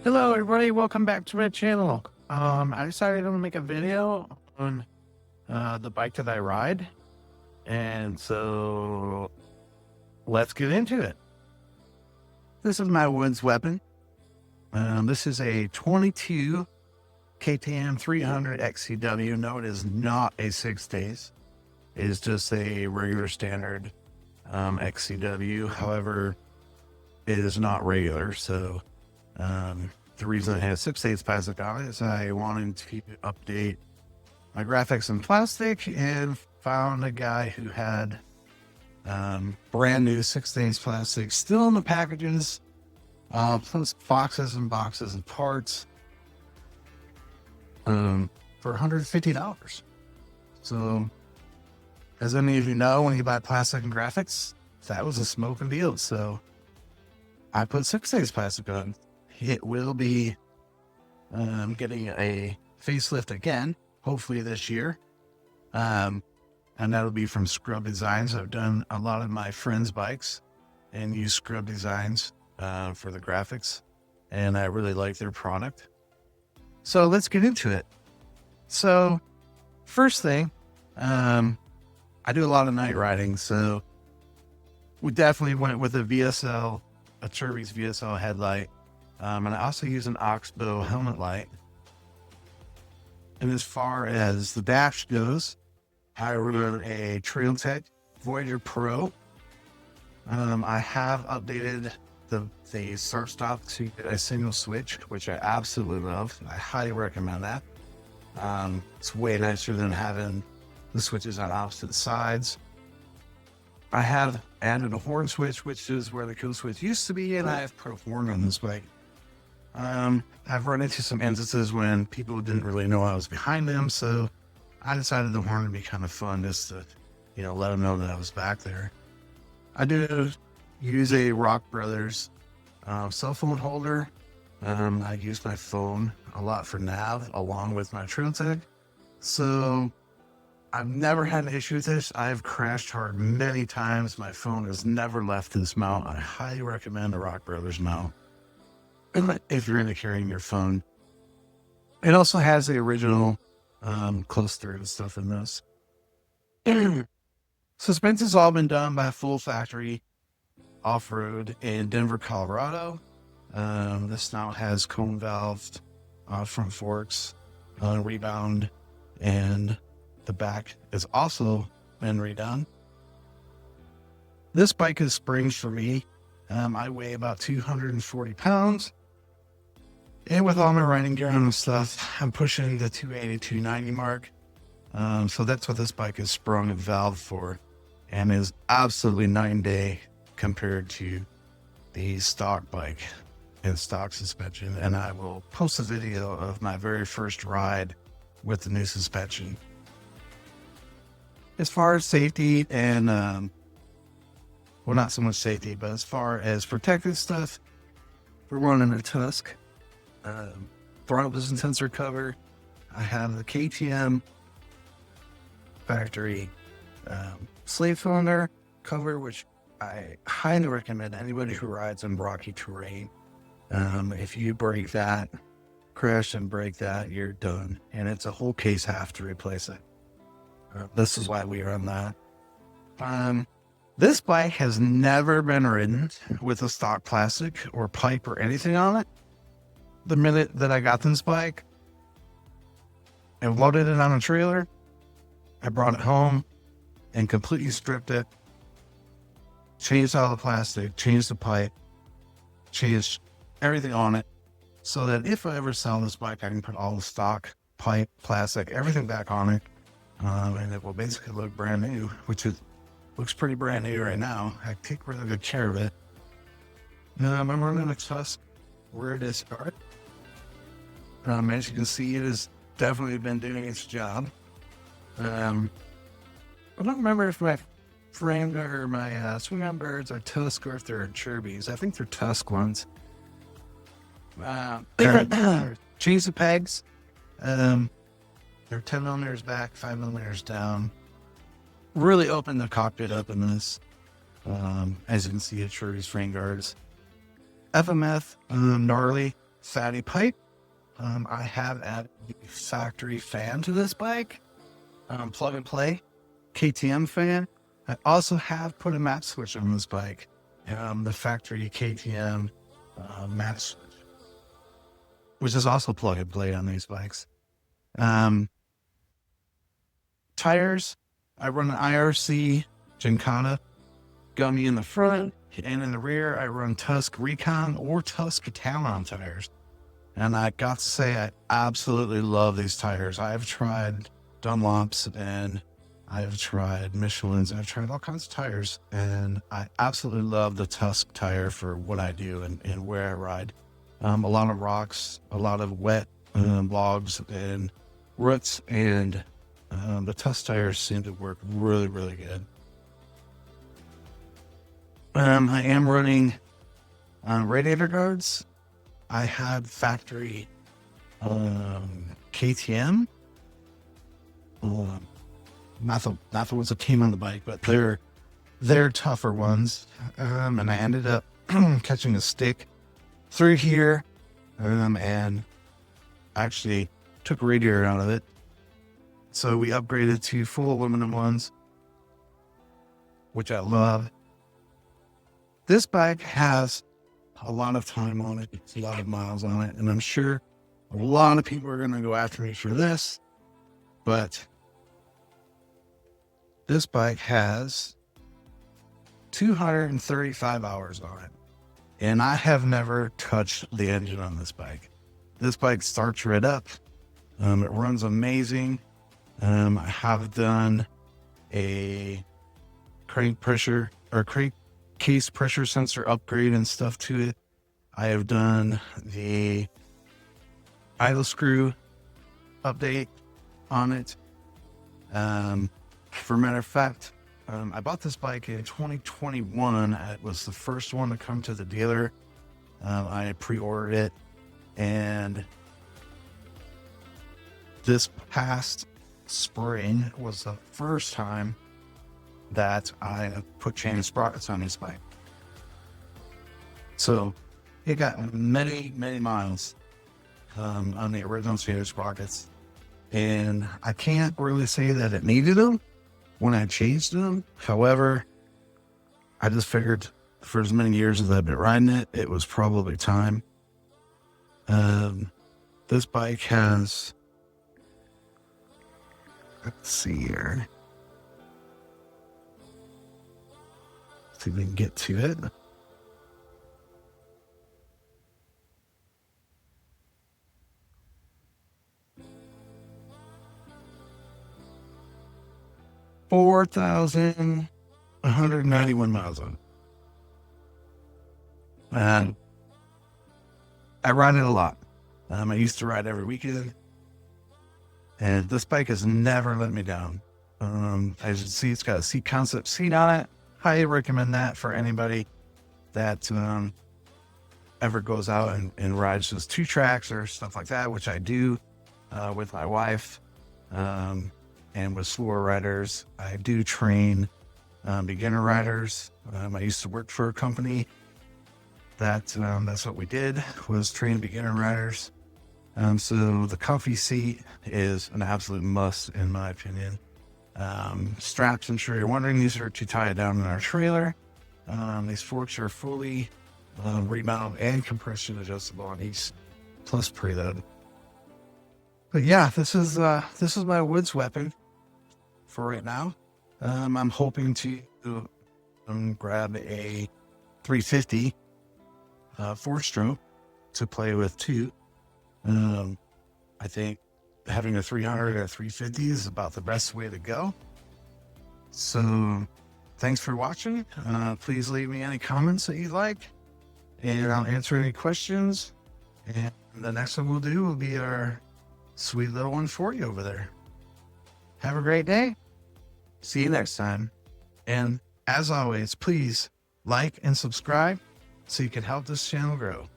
Hello everybody, welcome back to my channel. I decided to make a video on the bike that I ride, and so let's get into it. This is my woods weapon. This is a 22 KTM 300xc-w. No, it is not a 6 days. It is just a regular standard XCW. However, it is not regular, so the reason it has 6 days plastic on it is I wanted to update my graphics in plastic and found a guy who had brand new 6 days plastic still in the packages, plus boxes and boxes of parts for $150. So, as any of you know, when you buy plastic and graphics, that was a smoking deal. So I put 6 days plastic on. It will be getting a facelift again, hopefully this year. And that'll be from Scrub Designs. I've done a lot of my friends' bikes and used Scrub Designs for the graphics. And I really like their product. So let's get into it. So first thing, I do a lot of night riding. So we definitely went with a VSL, a Turby's VSL headlight. And I also use an Oxbow helmet light. And as far as the dash goes, I run a Trailtech Voyager Pro. I have updated the start stop to get a single switch, which I absolutely love. I highly recommend that. It's way nicer than having the switches on opposite sides. I have added a horn switch, which is where the kill switch used to be, and I have put a horn on this bike. I've run into some instances when people didn't really know I was behind them, so I decided the horn would be kind of fun just to, let them know that I was back there. I do use a Rock Brothers cell phone holder. I use my phone a lot for nav along with my Trailtech. So I've never had an issue with this. I've crashed hard many times. My phone has never left this mount. I highly recommend a Rock Brothers mount if you're into carrying your phone. It also has the original close through and stuff in this. Suspension's all been done by Full Factory Off-Road in Denver, Colorado. This now has cone valved front forks, rebound, and the back is also been redone. This bike is springs for me. I weigh about 240 pounds. And with all my riding gear and stuff, I'm pushing the 280, 290 mark. So that's what this bike is sprung and valved for, and is absolutely night and day compared to the stock bike and stock suspension. And I will post a video of my very first ride with the new suspension. As far as safety and, well, not so much safety, but as far as protective stuff, we're running a Tusk throttle distance sensor cover. I have the KTM factory slave cylinder cover, which I highly recommend anybody who rides on rocky terrain. If you break that, crash and break that, you're done. And it's a whole case half to replace it. This is why we run that. This bike has never been ridden with a stock plastic or pipe or anything on it. The minute that I got this bike and loaded it on a trailer, I brought it home and completely stripped it, changed all the plastic, changed the pipe, changed everything on it, so that if I ever sell this bike, I can put all the stock, pipe, plastic, everything back on it, and it will basically look brand new, which looks pretty brand new right now. I take really good care of it. I'm running a Tusk rear disc guard. As you can see, it has definitely been doing its job. I don't remember if my frame or my swing arm birds are Tusk or if they're Turbies. I think they're Tusk ones. Change the pegs. They're 10 millimeters back, 5 millimeters down. Really open the cockpit up in this. As you can see, it's Turbies frame guards. FMF, gnarly fatty pipe. I have added the factory fan to this bike, plug and play KTM fan. I also have put a map switch on this bike, the factory KTM map switch, which is also plug and play on these bikes. Tires, I run an IRC Gincana gummy in the front, and in the rear I run Tusk Recon or Tusk Talon tires. And I got to say, I absolutely love these tires. I've tried Dunlops and I've tried Michelin's. I've tried all kinds of tires, and I absolutely love the Tusk tire for what I do and where I ride. A lot of rocks, a lot of wet logs and roots, and the Tusk tires seem to work really, really good. I am running radiator guards. I had factory KTM. Not the ones that came on the bike, but they're tougher ones. And I ended up catching a stick through here, and actually took a radiator out of it. So we upgraded to full aluminum ones, which I love. This bike has a lot of time on it. It's a lot of miles on it. And I'm sure a lot of people are going to go after me for this, but this bike has 235 hours on it. And I have never touched the engine on this bike. This bike starts right up. It runs amazing. I have done a crank pressure or crank case pressure sensor upgrade and stuff to it. I have done the idle screw update on it. For a matter of fact, I bought this bike in 2021. It was the first one to come to the dealer. I pre-ordered it, and this past spring was the first time that I put chain sprockets on this bike. So it got many, many miles on the original chain sprockets, and I can't really say that it needed them when I changed them. However, I just figured for as many years as I've been riding it, it was probably time. This bike has, let's see here. See if we can get to it. $4,191 miles on it. And I ride it a lot. I used to ride every weekend, and this bike has never let me down. As you can see, it's got a seat concept seat on it. Highly recommend that for anybody that ever goes out and rides just 2 tracks or stuff like that, which I do with my wife and with slower riders. I do train beginner riders. I used to work for a company that's what we did, was train beginner riders. So the comfy seat is an absolute must in my opinion. Straps, I'm sure you're wondering, these are to tie it down in our trailer. These forks are fully remount and compression adjustable on each, plus preload. But yeah, this is my woods weapon for right now. I'm hoping to grab a 350 4-stroke to play with too. I think having a 300 or a 350 is about the best way to go. So thanks for watching. Please leave me any comments that you'd like, and I'll answer any questions. And the next one we'll do will be our sweet little 140 over there. Have a great day. See you next time. And as always, please like and subscribe so you can help this channel grow.